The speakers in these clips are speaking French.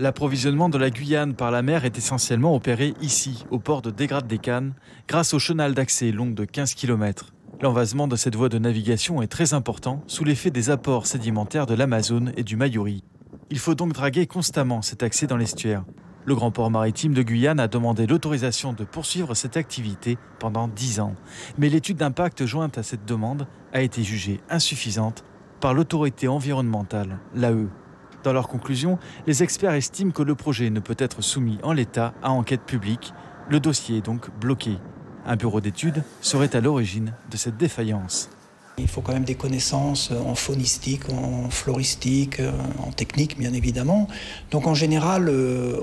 L'approvisionnement de la Guyane par la mer est essentiellement opéré ici, au port de Dégrade-des-Cannes, grâce au chenal d'accès long de 15 km. L'envasement de cette voie de navigation est très important sous l'effet des apports sédimentaires de l'Amazone et du Mayuri. Il faut donc draguer constamment cet accès dans l'estuaire. Le Grand Port Maritime de Guyane a demandé l'autorisation de poursuivre cette activité pendant 10 ans. Mais l'étude d'impact jointe à cette demande a été jugée insuffisante par l'autorité environnementale, l'AE. Dans leur conclusion, les experts estiment que le projet ne peut être soumis en l'état à enquête publique. Le dossier est donc bloqué. Un bureau d'études serait à l'origine de cette défaillance. Il faut quand même des connaissances en faunistique, en floristique, en technique bien évidemment. Donc en général,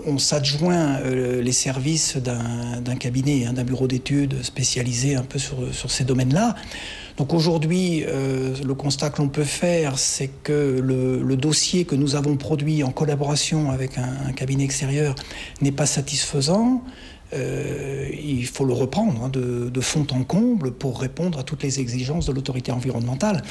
on s'adjoint les services d'un cabinet, d'un bureau d'études spécialisé un peu sur ces domaines-là. Donc aujourd'hui, le constat que l'on peut faire, c'est que le dossier que nous avons produit en collaboration avec un cabinet extérieur n'est pas satisfaisant. Il faut le reprendre de fond en comble pour répondre à toutes les exigences de l'autorité environnementale.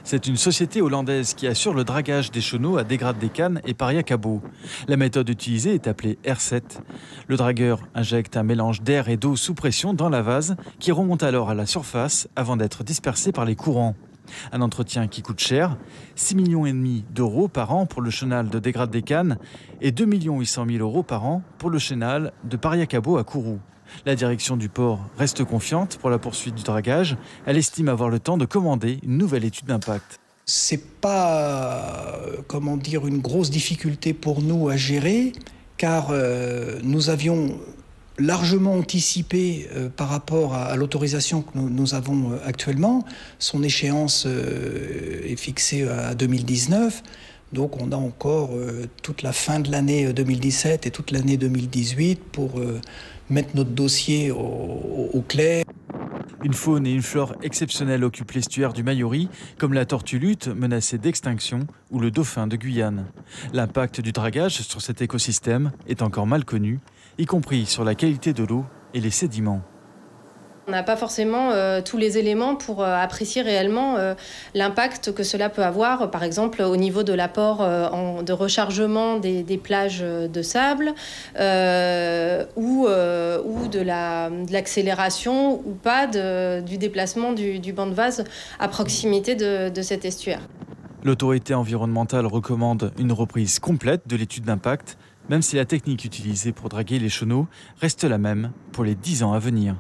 C'est une société hollandaise qui assure le dragage des chenaux à Dégrade-des-Cannes et Pariacabo. La méthode utilisée est appelée R7. Le dragueur injecte un mélange d'air et d'eau sous pression dans la vase qui remonte alors à la surface avant d'être dispersé par les courants. Un entretien qui coûte cher, 6,5 millions d'euros par an pour le chenal de Dégrade-des-Cannes et 2,8 millions d'euros par an pour le chenal de Pariacabo à Kourou. La direction du port reste confiante pour la poursuite du dragage. Elle estime avoir le temps de commander une nouvelle étude d'impact. C'est pas, une grosse difficulté pour nous à gérer, car nous avions largement anticipé par rapport à l'autorisation que nous avons actuellement. Son échéance est fixée à 2019. Donc on a encore toute la fin de l'année 2017 et toute l'année 2018 pour mettre notre dossier au clair. Une faune et une flore exceptionnelles occupent l'estuaire du Mayuri, comme la tortue luth menacée d'extinction ou le dauphin de Guyane. L'impact du dragage sur cet écosystème est encore mal connu, y compris sur la qualité de l'eau et les sédiments. On n'a pas forcément tous les éléments pour apprécier réellement l'impact que cela peut avoir, par exemple au niveau de l'apport de rechargement des plages de sable ou de l'accélération ou pas du déplacement du banc de vase à proximité de cet estuaire. L'autorité environnementale recommande une reprise complète de l'étude d'impact, même si la technique utilisée pour draguer les chenaux reste la même pour les 10 ans à venir.